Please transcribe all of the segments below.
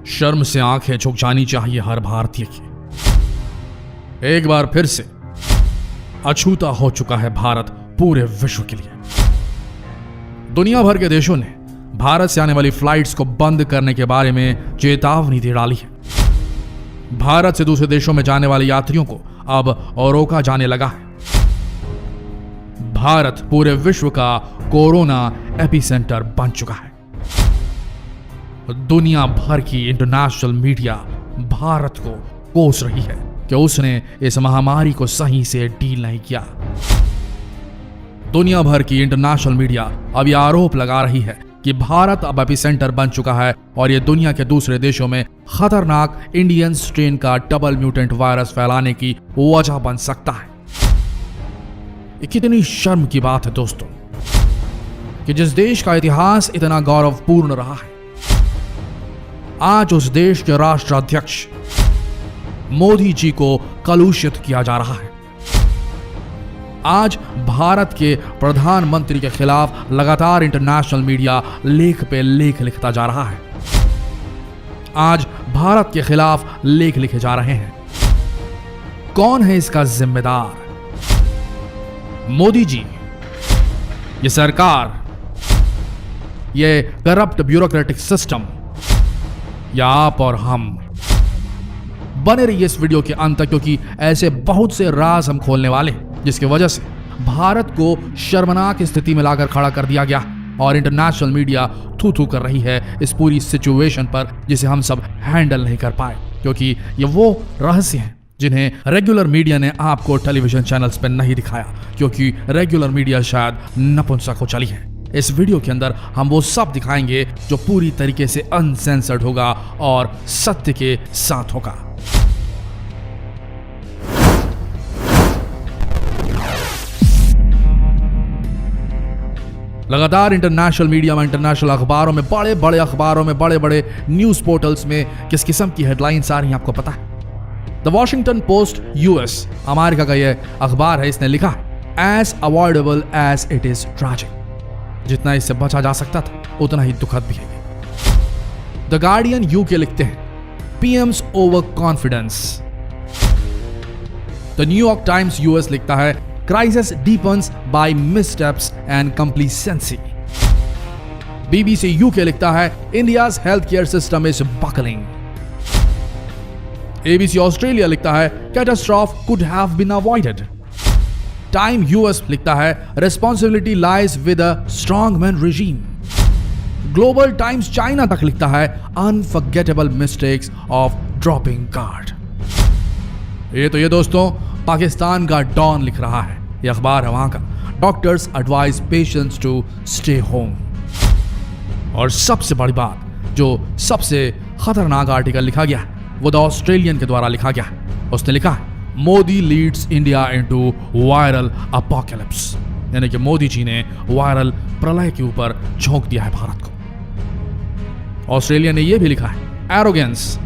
शर्म से आंखें झुक जानी चाहिए हर भारतीय की। एक बार फिर से अछूता हो चुका है भारत पूरे विश्व के लिए। दुनिया भर के देशों ने भारत से आने वाली फ्लाइट्स को बंद करने के बारे में चेतावनी दे डाली है। भारत से दूसरे देशों में जाने वाले यात्रियों को अब रोका जाने लगा है। भारत पूरे विश्व का कोरोना एपिसेंटर बन चुका है। दुनिया भर की इंटरनेशनल मीडिया भारत को कोस रही है कि उसने इस महामारी को सही से डील नहीं किया। दुनिया भर की इंटरनेशनल मीडिया अब यह आरोप लगा रही है कि भारत अब एपिसेंटर बन चुका है और यह दुनिया के दूसरे देशों में खतरनाक इंडियन स्ट्रेन का डबल म्यूटेंट वायरस फैलाने की वजह बन सकता है। ये कितनी शर्म की बात है दोस्तों कि जिस देश का इतिहास इतना गौरवपूर्ण रहा है, आज उस देश के राष्ट्राध्यक्ष मोदी जी को कलुषित किया जा रहा है। आज भारत के प्रधानमंत्री के खिलाफ लगातार इंटरनेशनल मीडिया लेख पे लेख लिखता जा रहा है। आज भारत के खिलाफ लेख लिखे जा रहे हैं। कौन है इसका जिम्मेदार? मोदी जी, ये सरकार, ये करप्ट ब्यूरोक्रेटिक सिस्टम, या आप और हम? बने रहिए इस वीडियो के अंत तक, क्योंकि ऐसे बहुत से राज हम खोलने वाले हैं जिसकी वजह से भारत को शर्मनाक स्थिति में लाकर खड़ा कर दिया गया और इंटरनेशनल मीडिया थू थू कर रही है इस पूरी सिचुएशन पर, जिसे हम सब हैंडल नहीं कर पाए, क्योंकि ये वो रहस्य हैं जिन्हें रेगुलर मीडिया ने आपको टेलीविजन चैनल्स पर नहीं दिखाया, क्योंकि रेगुलर मीडिया शायद नपुंसक हो चली है। इस वीडियो के अंदर हम वो सब दिखाएंगे जो पूरी तरीके से अनसेंसर्ड होगा और सत्य के साथ होगा। लगातार इंटरनेशनल मीडिया में, इंटरनेशनल अखबारों में, बड़े बड़े अखबारों में, बड़े बड़े न्यूज पोर्टल्स में किस किस्म की हेडलाइंस आ रही हैं आपको पता है? The Washington Post US, America का यह अखबार है, इसने लिखा है as avoidable as it is tragic. जितना इससे बचा जा सकता था उतना ही दुखद भी है। द गार्डियन यूके लिखते हैं PMs over confidence. The New York Times US लिखता है crisis deepens by missteps and complacency. BBC UK लिखता है India's health care system is buckling. ABC Australia लिखता है catastrophe could have been avoided. Time US लिखता है responsibility lies with a strong man regime. Global times China तक लिखता है unforgettable mistakes of dropping guard. ये दोस्तों पाकिस्तान का डॉन लिख रहा है, यह अखबार है वहां का। Doctors advise patients to stay home. और सबसे बड़ी बात, जो सबसे खतरनाक आर्टिकल लिखा गया है वो द ऑस्ट्रेलियन के द्वारा लिखा गया है। उसने लिखा है Modi leads India into viral apocalypse, यानी कि मोदी जी ने वायरल प्रलय के ऊपर झोंक दिया है भारत को। ऑस्ट्रेलिया ने यह भी लिखा है arrogance,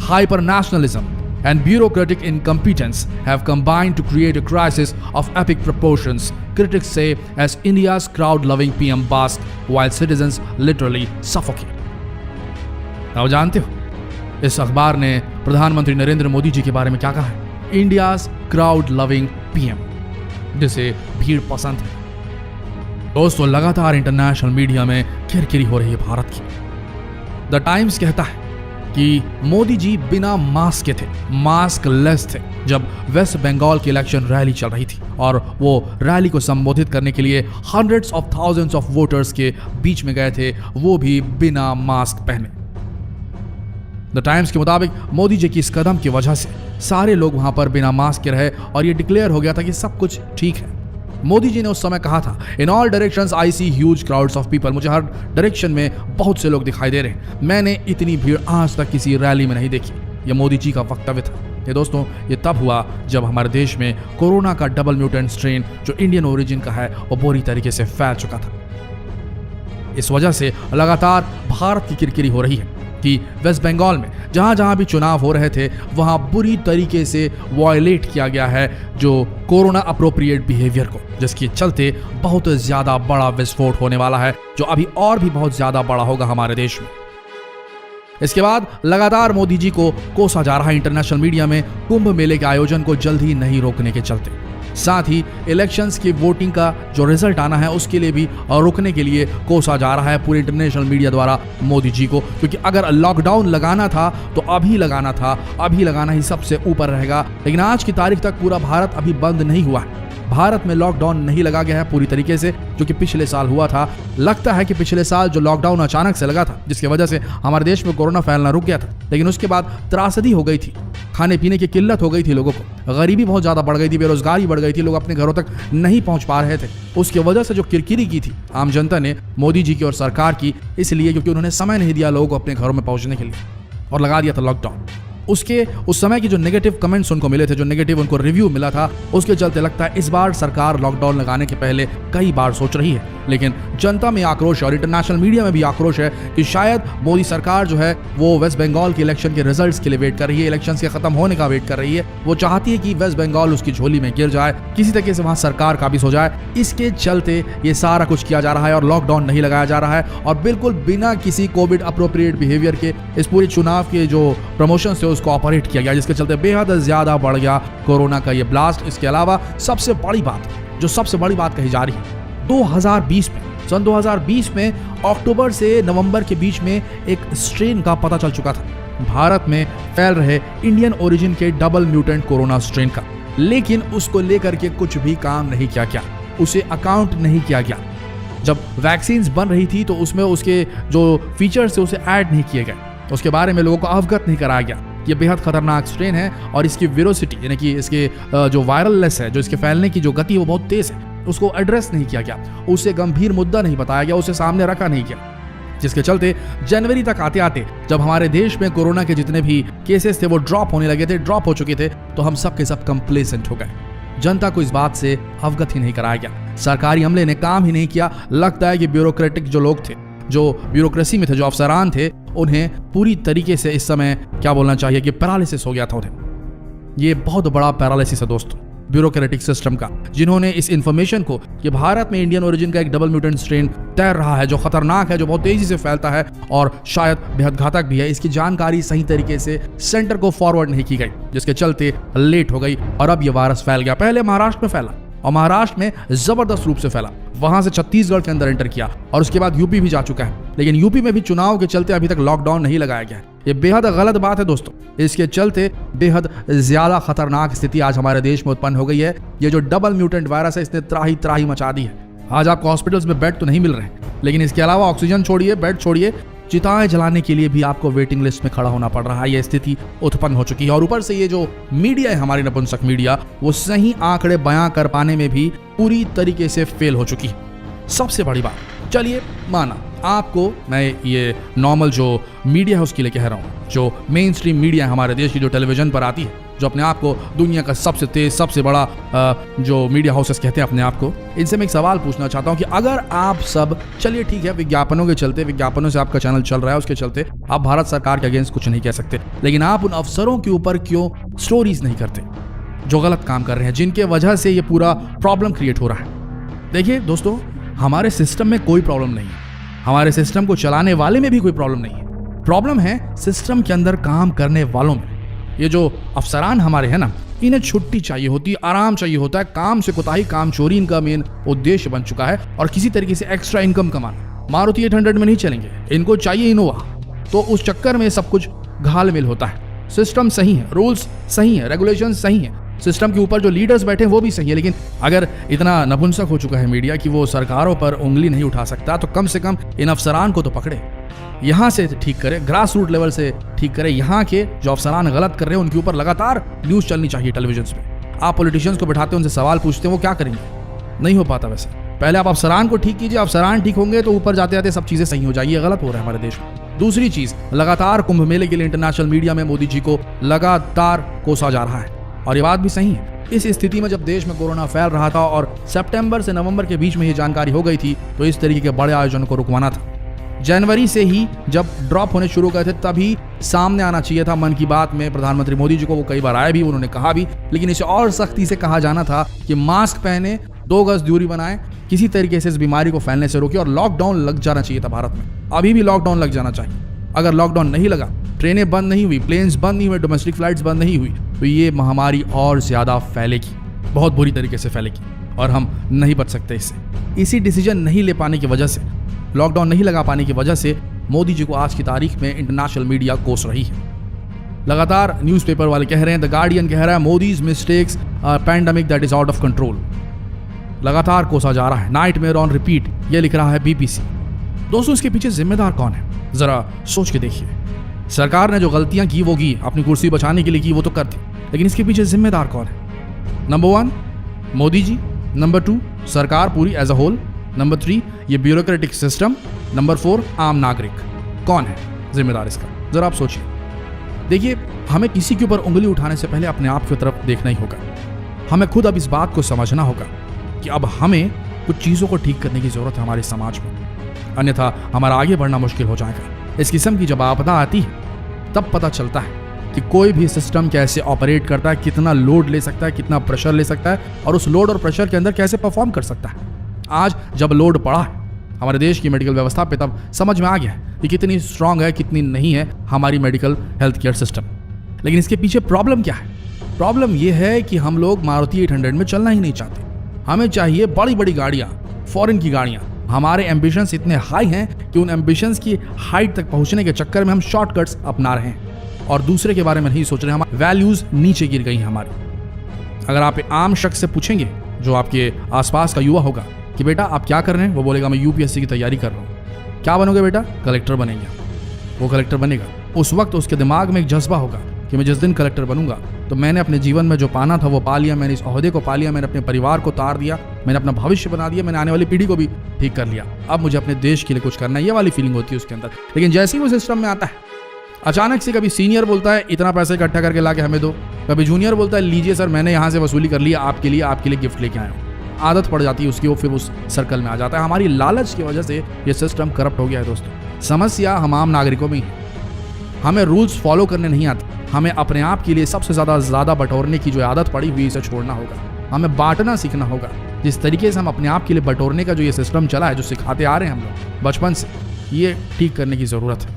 hyper nationalism and bureaucratic incompetence have combined to create a crisis of epic proportions, critics say, as India's crowd-loving PM basked while citizens literally suffocate. अब जानते हो इस अखबार ने प्रधानमंत्री नरेंद्र मोदी जी के बारे में क्या कहा है? India's crowd-loving PM, जिसे भीड़ पसंद है। दोस्तों लगातार इंटरनेशनल मीडिया में किरकिरी हो रही है भारत की। द टाइम्स कहता है कि मोदी जी बिना मास्क के थे, मास्क लेस थे, जब वेस्ट बंगाल की इलेक्शन रैली चल रही थी और वो रैली को संबोधित करने के लिए hundreds of thousands of voters के बीच में गए थे, वो भी बिना मास्क पहने। द टाइम्स के मुताबिक मोदी जी की इस कदम की वजह से सारे लोग वहां पर बिना मास्क के रहे और ये डिक्लेयर हो गया था कि सब कुछ ठीक है। मोदी जी ने उस समय कहा था in all directions I C huge crowds of people, मुझे हर डायरेक्शन में बहुत से लोग दिखाई दे रहे हैं, मैंने इतनी भीड़ आज तक किसी रैली में नहीं देखी। यह मोदी जी का वक्तव्य था। ये दोस्तों ये तब हुआ जब हमारे देश में कोरोना का डबल म्यूटेंट स्ट्रेन जो इंडियन ओरिजिन का है वो बुरी तरीके से फैल चुका था। इस वजह से लगातार भारत की किरकिरी हो रही है कि वेस्ट बंगाल में जहां जहां भी चुनाव हो रहे थे वहां बुरी तरीके से वायलेट किया गया है जो कोरोना अप्रोप्रिएट बिहेवियर को, जिसके चलते बहुत ज्यादा बड़ा विस्फोट होने वाला है जो अभी और भी बहुत ज्यादा बड़ा होगा हमारे देश में। इसके बाद लगातार मोदी जी को कोसा जा रहा है इंटरनेशनल मीडिया में कुंभ मेले के आयोजन को जल्द ही नहीं रोकने के चलते। साथ ही इलेक्शंस की वोटिंग का जो रिजल्ट आना है उसके लिए भी रोकने के लिए कोसा जा रहा है पूरे इंटरनेशनल मीडिया द्वारा मोदी जी को, क्योंकि अगर लॉकडाउन लगाना था तो अभी लगाना था, अभी लगाना ही सबसे ऊपर रहेगा। लेकिन आज की तारीख तक पूरा भारत अभी बंद नहीं हुआ है। भारत में लॉकडाउन नहीं लगा गया है पूरी तरीके से, जो कि पिछले साल हुआ था। लगता है कि पिछले साल जो लॉकडाउन अचानक से लगा था, जिसकी वजह से हमारे देश में कोरोना फैलना रुक गया था, लेकिन उसके बाद त्रासदी हो गई थी, खाने पीने की किल्लत हो गई थी, लोगों को गरीबी बहुत ज्यादा बढ़ गई थी, बेरोजगारी बढ़ गई थी, लोग अपने घरों तक नहीं पहुंच पा रहे थे। उसकी वजह से जो किरकिरी की थी आम जनता ने मोदी जी की और सरकार की, इसलिए क्योंकि उन्होंने समय नहीं दिया लोगों को अपने घरों में पहुंचने के लिए और लगा दिया था लॉकडाउन। उस समय की जो नेगेटिव कमेंट्स उनको मिले थे, जो नेगेटिव उनको रिव्यू मिला था, उसके चलते लगता है इस बार सरकार लॉकडाउन लगाने के पहले कई बार सोच रही है। लेकिन जनता में आक्रोश है और इंटरनेशनल मीडिया में भी आक्रोश है कि शायद मोदी सरकार जो है वो वेस्ट बंगाल के इलेक्शन के रिजल्ट्स के लिए वेट कर रही है, इलेक्शन के खत्म होने का वेट कर रही है। वो चाहती है कि वेस्ट बंगाल उसकी झोली में गिर जाए, किसी तरीके से वहां सरकार काबिज हो जाए। इसके चलते ये सारा कुछ किया जा रहा है और लॉकडाउन नहीं लगाया जा रहा है, और बिल्कुल बिना किसी कोविड अप्रोप्रिएट बिहेवियर के इस पूरे चुनाव के जो प्रमोशन थे उसको ऑपरेट किया गया, जिसके चलते बेहद ज्यादा बढ़ गया कोरोना का ये ब्लास्ट। इसके अलावा सबसे बड़ी बात कही जा रही है, 2020 में, सन 2020 में अक्टूबर से नवंबर के बीच में एक स्ट्रेन का पता चल चुका था भारत में फैल रहे इंडियन ओरिजिन के डबल म्यूटेंट कोरोना स्ट्रेन का, लेकिन उसको लेकर के कुछ भी काम नहीं किया गया, उसे अकाउंट नहीं किया गया। जब वैक्सीन बन रही थी तो उसमें उसके जो फीचर्स थे उसे ऐड नहीं किए गए, उसके बारे में लोगों को अवगत नहीं कराया गया। ये बेहद खतरनाक स्ट्रेन है और इसकी विरोसिटी यानी कि इसके जो वायरलनेस है, जो इसके फैलने की जो गति है वो बहुत तेज है, उसको एड्रेस नहीं किया गया, उसे गंभीर मुद्दा नहीं बताया गया, उसे सामने रखा नहीं गया, जिसके चलते जनवरी तक आते आते जब हमारे देश में कोरोना के जितने भी केसेस थे वो ड्रॉप होने लगे थे, ड्रॉप हो चुके थे, तो हम सब के सब कंप्लेसेंट हो गए। जनता को इस बात से अवगत ही नहीं कराया गया, सरकारी अमले ने काम ही नहीं किया। लगता है कि ब्यूरोक्रेटिक जो लोग थे, जो ब्यूरोक्रेसी में थे, जो अफसरान थे, उन्हें पूरी तरीके से इस समय क्या बोलना चाहिए कि पैरालिसिस हो गया था उन्हें। ये बहुत बड़ा पैरालिसिस है दोस्तों ब्यूरोक्रेटिक सिस्टम का, जिन्होंने इस इंफॉर्मेशन को कि भारत में इंडियन ओरिजिन का एक डबल म्यूटेंट स्ट्रेन तैर रहा है, जो खतरनाक है, जो बहुत तेजी से फैलता है और शायद बेहद घातक भी है, इसकी जानकारी सही तरीके से सेंटर को फॉरवर्ड नहीं की गई, जिसके चलते लेट हो गई और अब यह वायरस फैल गया। पहले महाराष्ट्र में फैला और महाराष्ट्र में जबरदस्त रूप से फैला, वहां से छत्तीसगढ़ के अंदर एंटर किया और उसके बाद यूपी भी जा चुका है, लेकिन यूपी में भी चुनाव के चलते अभी तक लॉकडाउन नहीं लगाया गया। ये बेहद गलत बात है दोस्तों, इसके चलते बेहद ज्यादा खतरनाक स्थिति आज हमारे देश में उत्पन्न हो गई है। ये जो डबल म्यूटेंट वायरस है इसने त्राही मचा दी है। आज आपको हॉस्पिटल्स में बेड तो नहीं मिल रहे, लेकिन इसके अलावा ऑक्सीजन छोड़िए, बेड छोड़िए, चिताएं जलाने के लिए भी आपको वेटिंग लिस्ट में खड़ा होना पड़ रहा है। यह स्थिति उत्पन्न हो चुकी है और ऊपर से ये जो मीडिया है, हमारी नपुंसक मीडिया, वो सही आंकड़े बयां कर पाने में भी पूरी तरीके से फेल हो चुकी है। सबसे बड़ी बात, चलिए माना आपको मैं ये नॉर्मल जो मीडिया है उसके लिए कह रहा हूँ, जो मेन स्ट्रीम मीडिया है हमारे देश की, जो टेलीविजन पर आती है, जो अपने आप को दुनिया का सबसे तेज, सबसे बड़ा जो मीडिया हाउसेस कहते हैं अपने आप को, इनसे मैं एक सवाल पूछना चाहता हूं कि अगर आप सब, चलिए ठीक है, विज्ञापनों के चलते, विज्ञापनों से आपका चैनल चल रहा है, उसके चलते आप भारत सरकार के अगेंस्ट कुछ नहीं कह सकते, लेकिन आप उन अफसरों के ऊपर क्यों स्टोरीज नहीं करते जो गलत काम कर रहे हैं, जिनके वजह से ये पूरा प्रॉब्लम क्रिएट हो रहा है। देखिए दोस्तों, हमारे सिस्टम में कोई प्रॉब्लम नहीं है, हमारे सिस्टम को चलाने वाले में भी कोई प्रॉब्लम नहीं है, प्रॉब्लम है सिस्टम के अंदर काम करने वालों में। ये जो अफसरान हमारे हैं ना, इन्हें छुट्टी चाहिए होती है, आराम चाहिए होता है, काम से कोताही, काम चोरी इनका मेन उद्देश्य बन चुका है, और किसी तरीके से एक्स्ट्रा इनकम कमाना। मारुति 800 में नहीं चलेंगे, इनको चाहिए इनोवा, तो उस चक्कर में सब कुछ घाल-मेल होता है। सिस्टम सही है, रूल्स सही है, रेगुलेशन सही है, सिस्टम के ऊपर जो लीडर्स बैठे हैं वो भी सही है, लेकिन अगर इतना नपुंसक हो चुका है मीडिया कि वो सरकारों पर उंगली नहीं उठा सकता, तो कम से कम इन अफसरान को तो पकड़े, यहाँ से ठीक करे, ग्रास रूट लेवल से ठीक करे। यहाँ के जो अफसरान गलत कर रहे हैं उनके ऊपर लगातार न्यूज चलनी चाहिए टेलीविजन पे। आप पॉलिटिशियंस को बैठाते हैं, उनसे सवाल पूछते हैं, वो क्या करेंगे? नहीं हो पाता वैसे। पहले आप अफसरान को ठीक कीजिए, अफसरान ठीक होंगे तो ऊपर जाते जाते सब चीजें सही हो जाएगी। गलत हो रहा है हमारे देश में। दूसरी चीज, लगातार कुंभ मेले के लिए इंटरनेशनल मीडिया में मोदी जी को लगातार कोसा जा रहा है, और ये बात भी सही है। इस स्थिति में जब देश में कोरोना फैल रहा था और सितंबर से नवंबर के बीच में ये जानकारी हो गई थी, तो इस तरीके के बड़े आयोजन को रुकवाना था। जनवरी से ही जब ड्रॉप होने शुरू गए थे तभी सामने आना चाहिए था मन की बात में प्रधानमंत्री मोदी जी को। वो कई बार आए भी, उन्होंने कहा भी, लेकिन इसे और सख्ती से कहा जाना था कि मास्क पहने, 2 गज दूरी बनाएं, किसी तरीके से इस बीमारी को फैलने से रोके, और लॉकडाउन लग जाना चाहिए था भारत में। अभी भी लॉकडाउन लग जाना चाहिए। अगर लॉकडाउन नहीं लगा, ट्रेनें बंद नहीं हुई, प्लेन्स बंद नहीं हुए, डोमेस्टिक फ्लाइट्स बंद नहीं हुई, तो ये महामारी और ज़्यादा फैलेगी, बहुत बुरी तरीके से फैलेगी और हम नहीं बच सकते इससे। इसी डिसीजन नहीं ले पाने की वजह से, लॉकडाउन नहीं लगा पाने की वजह से मोदी जी को आज की तारीख में इंटरनेशनल मीडिया कोस रही है। लगातार न्यूज़पेपर वाले कह रहे हैं, द गार्डियन कह रहा है Modi's mistakes pandemic that is out of control. लगातार कोसा जा रहा है, नाइटमेयर ऑन रिपीट, ये लिख रहा है बीबीसी। दोस्तों, इसके पीछे जिम्मेदार कौन है, जरा सोच के देखिए। सरकार ने जो गलतियां की वो की, अपनी कुर्सी बचाने के लिए की, वो तो कर दी, लेकिन इसके पीछे जिम्मेदार कौन है? नंबर 1 मोदी जी, नंबर 2 सरकार पूरी एज अ होल, नंबर 3 ये ब्यूरोक्रेटिक सिस्टम, नंबर 4 आम नागरिक। कौन है जिम्मेदार इसका? जरा आप सोचिए। देखिए, हमें किसी के ऊपर उंगली उठाने से पहले अपने आप की तरफ देखना ही होगा। हमें खुद अब इस बात को समझना होगा कि अब हमें कुछ चीज़ों को ठीक करने की जरूरत है हमारे समाज में, अन्यथा हमारा आगे बढ़ना मुश्किल हो जाएगा। इस किस्म की जब आपदा आती है तब पता चलता है कि कोई भी सिस्टम कैसे ऑपरेट करता है, कितना लोड ले सकता है, कितना प्रेशर ले सकता है और उस लोड और प्रेशर के अंदर कैसे परफॉर्म कर सकता है। आज जब लोड पड़ा है हमारे देश की मेडिकल व्यवस्था पे, तब समझ में आ गया है कि कितनी स्ट्रांग है, कितनी नहीं है हमारी मेडिकल हेल्थ केयर सिस्टम। लेकिन इसके पीछे प्रॉब्लम क्या है? प्रॉब्लम यह है कि हम लोग मारुति 800 में चलना ही नहीं चाहते। हमें चाहिए बड़ी बड़ी गाड़ियाँ, फॉरेन की गाड़ियाँ। हमारे एम्बिशंस इतने हाई हैं कि उन एम्बिशंस की हाइट तक पहुँचने के चक्कर में हम शॉर्टकट्स अपना रहे हैं और दूसरे के बारे में नहीं सोच रहे। हमारी वैल्यूज़ नीचे गिर गई हैं हमारी। अगर आप एक आम शख्स से पूछेंगे जो आपके आसपास का युवा होगा कि बेटा आप क्या कर रहे हैं, वो बोलेगा मैं यूपीएससी की तैयारी कर रहा हूँ। क्या बनोगे बेटा? कलेक्टर बनेंगे। वो कलेक्टर बनेगा, उस वक्त उसके दिमाग में एक जज्बा होगा कि मैं जिस दिन कलेक्टर बनूंगा तो मैंने अपने जीवन में जो पाना था वो पा लिया, मैंने इस ओहदे को पा लिया, मैंने अपने परिवार को तार दिया, मैंने अपना भविष्य बना दिया, मैंने आने वाली पीढ़ी को भी ठीक कर लिया। अब मुझे अपने देश के लिए कुछ करना है, ये वाली फीलिंग होती है उसके अंदर। लेकिन जैसे ही वो सिस्टम में आता है, अचानक से कभी सीनियर बोलता है इतना पैसे इकट्ठा करके ला के हमें दो, कभी जूनियर बोलता है लीजिए सर मैंने यहाँ से वसूली कर लिया, आपके लिए गिफ्ट लेके आया हूँ। आदत पड़ जाती है उसकी, वो फिर उस सर्कल में आ जाता है। हमारी लालच की वजह से ये सिस्टम करप्ट हो गया है दोस्तों। समस्या हम आम नागरिकों में ही है। हमें रूल्स फॉलो करने नहीं आते। हमें अपने आप के लिए सबसे ज़्यादा बटोरने की जो आदत पड़ी हुई इसे छोड़ना होगा। हमें बांटना सीखना होगा। जिस तरीके से हम अपने आप के लिए बटोरने का जो ये सिस्टम चला है, जो सिखाते आ रहे हैं हम लोग बचपन से, ये ठीक करने की ज़रूरत है।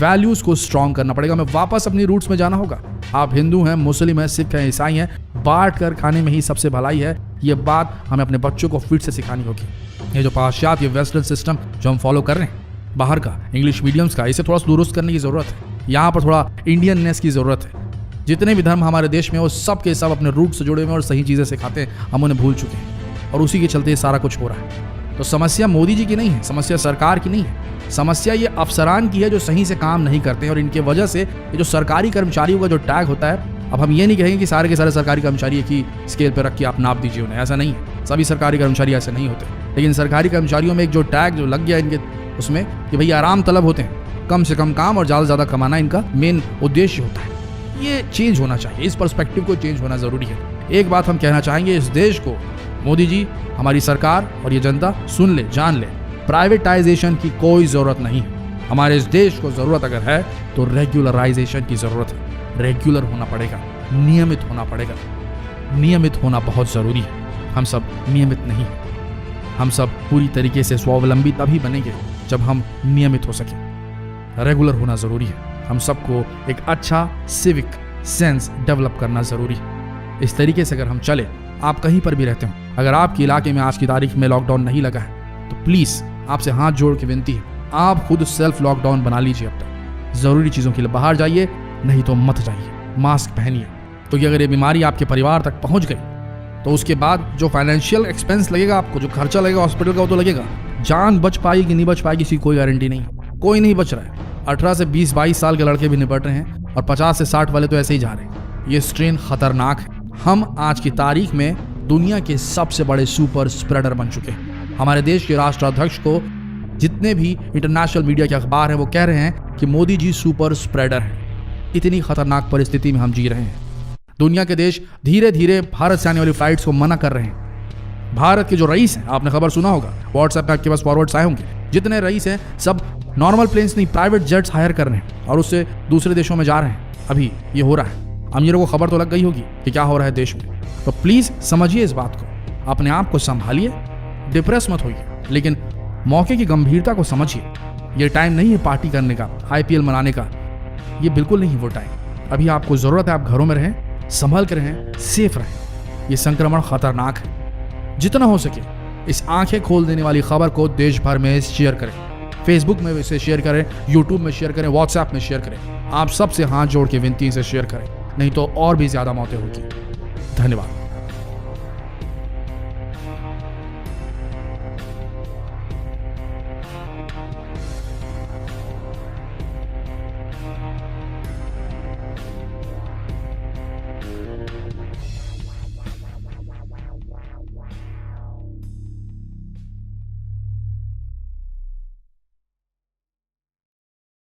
वैल्यूज़ को स्ट्रॉन्ग करना पड़ेगा। हमें वापस अपनी रूट्स में जाना होगा। आप हिंदू हैं, मुस्लिम हैं, सिख हैं, ईसाई हैं, बांट कर खाने में ही सबसे भलाई है। ये बात हमें अपने बच्चों को फिर से सिखानी होगी। ये जो पाश्चात्य वेस्टर्न सिस्टम जो हम फॉलो कर रहे हैं, बाहर का इंग्लिश मीडियम्स का, इसे थोड़ा सा दुरुस्त करने की ज़रूरत है। यहाँ पर थोड़ा इंडियननेस की ज़रूरत है। जितने भी धर्म हमारे देश में वो सब के सब अपने रूट से जुड़े हुए हैं और सही चीज़ें सिखाते हैं, हम उन्हें भूल चुके हैं और उसी के चलते ये सारा कुछ हो रहा है। तो समस्या मोदी जी की नहीं है, समस्या सरकार की नहीं है, समस्या ये अफसरान की है जो सही से काम नहीं करते हैं। और इनके वजह से ये जो सरकारी कर्मचारियों का जो टैग होता है, अब हम ये नहीं कहेंगे कि सारे के सारे सरकारी कर्मचारी एक ही स्केल पर रख के आप नाप दीजिए उन्हें, ऐसा नहीं है। सभी सरकारी कर्मचारी ऐसे नहीं होते, लेकिन सरकारी कर्मचारियों में एक जो टैग जो लग गया इनके उसमें कि भैया आराम तलब होते हैं, कम से कम काम और ज़्यादा से ज़्यादा कमाना इनका मेन उद्देश्य होता है। ये चेंज होना चाहिए, इस पर्सपेक्टिव को चेंज होना ज़रूरी है। एक बात हम कहना चाहेंगे इस देश को, मोदी जी, हमारी सरकार और ये जनता सुन ले, जान ले, प्राइवेटाइजेशन की कोई ज़रूरत नहीं है। हमारे इस देश को ज़रूरत अगर है तो रेगुलराइजेशन की ज़रूरत है। रेगुलर होना पड़ेगा, नियमित होना पड़ेगा। नियमित होना बहुत ज़रूरी है। हम सब नियमित नहीं हैं। हम सब पूरी तरीके से स्वावलंबी तभी बनेंगे जब हम नियमित हो सकें। रेगुलर होना ज़रूरी है। हम सबको एक अच्छा सिविक सेंस डेवलप करना ज़रूरी है। इस तरीके से अगर हम चले, आप कहीं पर भी रहते हो, अगर आपके इलाके में आज की तारीख में लॉकडाउन नहीं लगा है तो प्लीज़ आपसे हाथ जोड़ के विनती है, आप खुद सेल्फ लॉकडाउन बना लीजिए। अब तक ज़रूरी चीज़ों के लिए बाहर जाइए, नहीं तो मत जाइए। मास्क पहनिए, क्योंकि अगर ये बीमारी आपके परिवार तक पहुँच गई तो उसके बाद जो फाइनेंशियल एक्सपेंस लगेगा आपको, जो खर्चा लगेगा हॉस्पिटल का, वो तो लगेगा। जान बच पाएगी कि नहीं बच पाएगी इसकी कोई गारंटी नहीं। कोई नहीं बच रहा है। 18 से 20-22 साल के लड़के भी निपट रहे हैं और 50 से 60 वाले तो ऐसे ही जा रहे हैं। ये स्ट्रेन खतरनाक है। हम आज की तारीख में दुनिया के सबसे बड़े सुपर स्प्रेडर बन चुके हैं। हमारे देश के राष्ट्राध्यक्ष को जितने भी इंटरनेशनल मीडिया के अखबार हैं वो कह रहे हैं कि मोदी जी सुपर स्प्रेडर हैं। इतनी खतरनाक परिस्थिति में हम जी रहे हैं। दुनिया के देश धीरे धीरे भारत से आने वाली फ्लाइट्स को मना कर रहे हैं। भारत के जो रईस हैं, आपने खबर सुना होगा, व्हाट्सएप पे आपके पास फॉरवर्ड्स आए होंगे, जितने रईस हैं सब नॉर्मल प्लेन्स नहीं, प्राइवेट जेट्स हायर कर रहे हैं और उससे दूसरे देशों में जा रहे हैं। अभी ये हो रहा है। अमीरों को खबर तो लग गई होगी कि क्या हो रहा है देश में। तो प्लीज़ समझिए इस बात को, अपने आप को संभालिए, डिप्रेस मत होइए, लेकिन मौके की गंभीरता को समझिए। ये टाइम नहीं है पार्टी करने का, IPL मनाने का, ये बिल्कुल नहीं वो टाइम। अभी आपको जरूरत है आप घरों में रहें, संभल कर रहें, सेफ रहें। ये संक्रमण खतरनाक है। जितना हो सके इस आंखें खोल देने वाली खबर को देश भर में शेयर करें, फेसबुक में इसे शेयर करें, यूट्यूब में शेयर करें, व्हाट्सएप में शेयर करें। आप सबसे हाथ जोड़ के विनती से शेयर करें, नहीं तो और भी ज्यादा मौतें होगी। धन्यवाद।